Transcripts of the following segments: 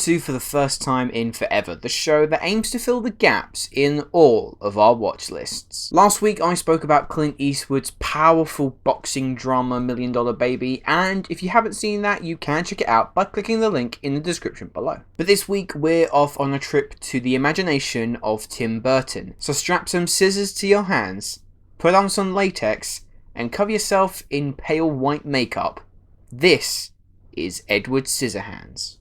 to For the First Time in Forever, the show that aims to fill the gaps in all of our watch lists. Last week I spoke about Clint Eastwood's powerful boxing drama Million Dollar Baby, and if you haven't seen that, you can check it out by clicking the link in the description below. But this week we're off on a trip to the imagination of Tim Burton, so strap some scissors to your hands, put on some latex, and cover yourself in pale white makeup. This is Edward Scissorhands.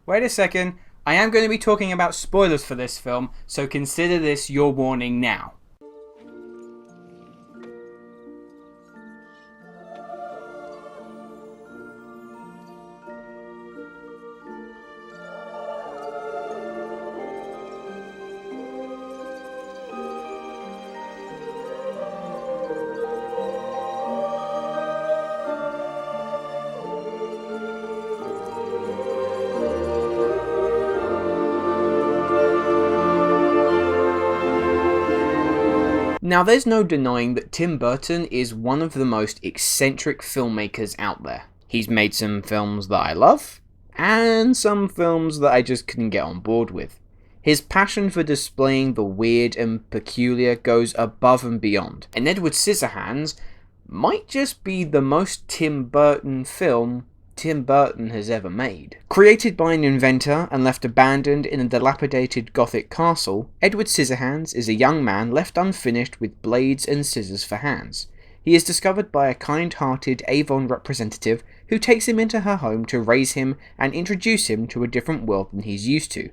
Wait a second. I am going to be talking about spoilers for this film, so consider this your warning now. Now, there's no denying that Tim Burton is one of the most eccentric filmmakers out there. He's made some films that I love, and some films that I just couldn't get on board with. His passion for displaying the weird and peculiar goes above and beyond, and Edward Scissorhands might just be the most Tim Burton film Tim Burton has ever made. Created by an inventor and left abandoned in a dilapidated Gothic castle, Edward Scissorhands is a young man left unfinished with blades and scissors for hands. He is discovered by a kind-hearted Avon representative who takes him into her home to raise him and introduce him to a different world than he's used to.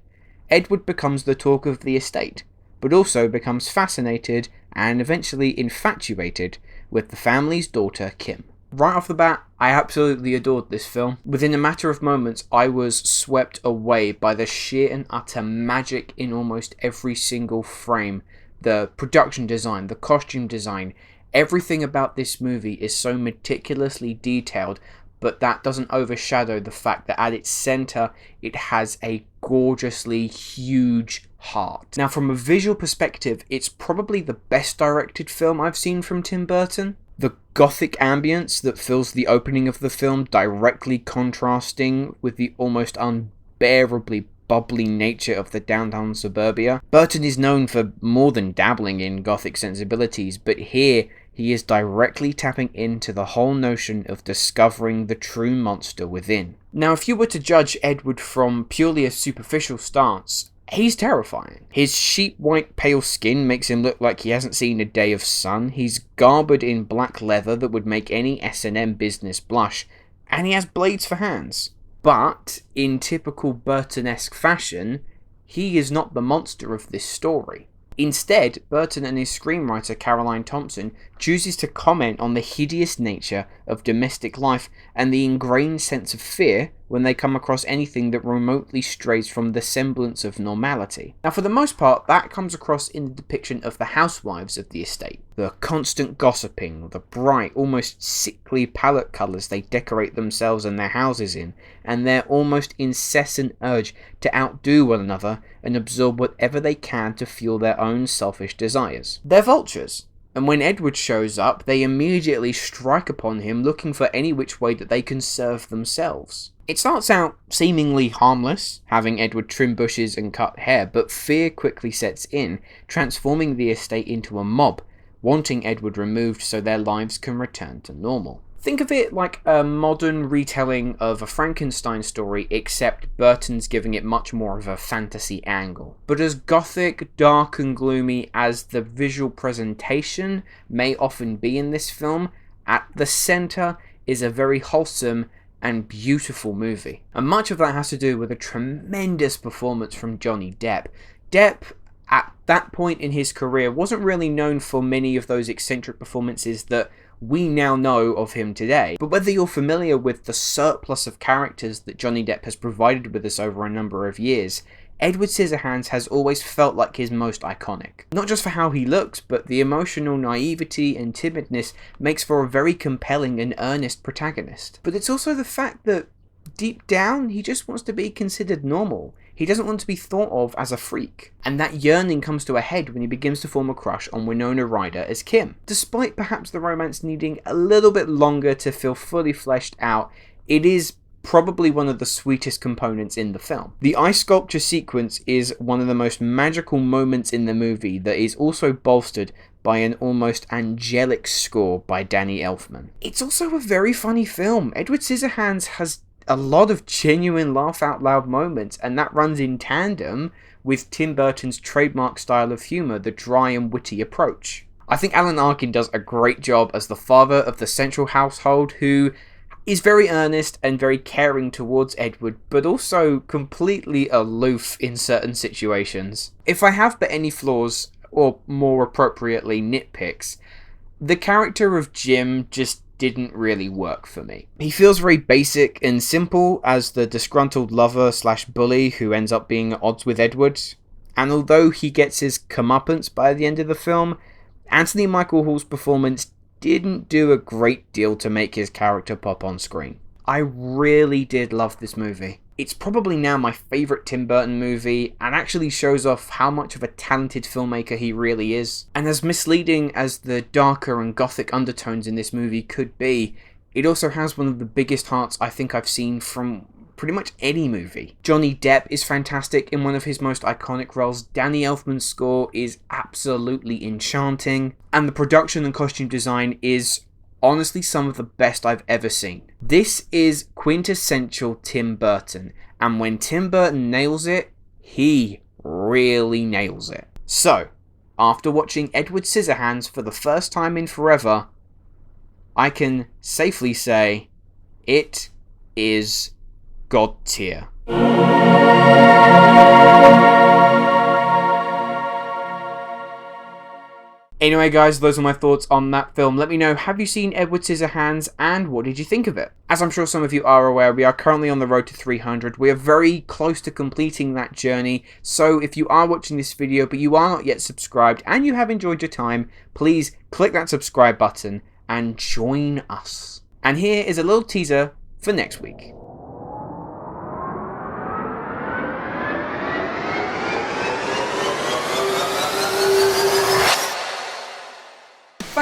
Edward becomes the talk of the estate, but also becomes fascinated and eventually infatuated with the family's daughter, Kim. Right off the bat, I absolutely adored this film. Within a matter of moments, I was swept away by the sheer and utter magic in almost every single frame. The production design, the costume design, everything about this movie is so meticulously detailed, but that doesn't overshadow the fact that at its center, it has a gorgeously huge heart. Now, from a visual perspective, it's probably the best directed film I've seen from Tim Burton. The gothic ambience that fills the opening of the film directly contrasting with the almost unbearably bubbly nature of the downtown suburbia. Burton is known for more than dabbling in gothic sensibilities, but here he is directly tapping into the whole notion of discovering the true monster within. Now, if you were to judge Edward from purely a superficial stance, he's terrifying. His sheep white pale skin makes him look like he hasn't seen a day of sun. He's garbed in black leather that would make any S&M business blush, and he has blades for hands. But, in typical Burton-esque fashion, he is not the monster of this story. Instead, Burton and his screenwriter Caroline Thompson chooses to comment on the hideous nature of domestic life and the ingrained sense of fear when they come across anything that remotely strays from the semblance of normality. Now, for the most part, that comes across in the depiction of the housewives of the estate. The constant gossiping, the bright, almost sickly palette colours they decorate themselves and their houses in, and their almost incessant urge to outdo one another and absorb whatever they can to fuel their own selfish desires. They're vultures. And when Edward shows up, they immediately strike upon him looking for any which way that they can serve themselves. It starts out seemingly harmless, having Edward trim bushes and cut hair, but fear quickly sets in, transforming the estate into a mob, wanting Edward removed so their lives can return to normal. Think of it like a modern retelling of a Frankenstein story, except Burton's giving it much more of a fantasy angle. But as gothic, dark and gloomy as the visual presentation may often be in this film, at the centre is a very wholesome and beautiful movie. And much of that has to do with a tremendous performance from Johnny Depp. Depp, at that point in his career, wasn't really known for many of those eccentric performances that we now know of him today. But whether you're familiar with the surplus of characters that Johnny Depp has provided with us over a number of years, Edward Scissorhands has always felt like his most iconic. Not just for how he looks, but the emotional naivety and timidness makes for a very compelling and earnest protagonist. But it's also the fact that deep down, he just wants to be considered normal. He doesn't want to be thought of as a freak. And that yearning comes to a head when he begins to form a crush on Winona Ryder as Kim. Despite perhaps the romance needing a little bit longer to feel fully fleshed out, it is probably one of the sweetest components in the film. The ice sculpture sequence is one of the most magical moments in the movie that is also bolstered by an almost angelic score by Danny Elfman. It's also a very funny film. Edward Scissorhands has a lot of genuine laugh out loud moments, and that runs in tandem with Tim Burton's trademark style of humour, the dry and witty approach. I think Alan Arkin does a great job as the father of the central household, who is very earnest and very caring towards Edward, but also completely aloof in certain situations. If I have but any flaws, or more appropriately nitpicks, the character of Jim just didn't really work for me. He feels very basic and simple as the disgruntled lover slash bully who ends up being at odds with Edward, and although he gets his comeuppance by the end of the film, Anthony Michael Hall's performance didn't do a great deal to make his character pop on screen. I really did love this movie. It's probably now my favourite Tim Burton movie, and actually shows off how much of a talented filmmaker he really is. And as misleading as the darker and gothic undertones in this movie could be, it also has one of the biggest hearts I think I've seen from pretty much any movie. Johnny Depp is fantastic in one of his most iconic roles, Danny Elfman's score is absolutely enchanting, and the production and costume design is honestly some of the best I've ever seen. This is quintessential Tim Burton, and when Tim Burton nails it, he really nails it. So, after watching Edward Scissorhands for the first time in forever, I can safely say it is God tier. Anyway guys, those are my thoughts on that film. Let me know, have you seen Edward Scissorhands and what did you think of it? As I'm sure some of you are aware, we are currently on the road to 300. We are very close to completing that journey, so if you are watching this video but you are not yet subscribed and you have enjoyed your time, please click that subscribe button and join us. And here is a little teaser for next week.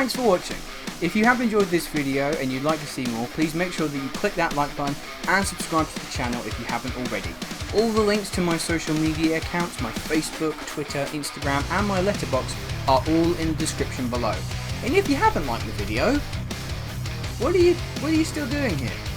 Thanks for watching. If you have enjoyed this video and you'd like to see more, please make sure that you click that like button and subscribe to the channel if you haven't already. All the links to my social media accounts, my Facebook, Twitter, Instagram and my letterbox are all in the description below. And if you haven't liked the video, what are you still doing here?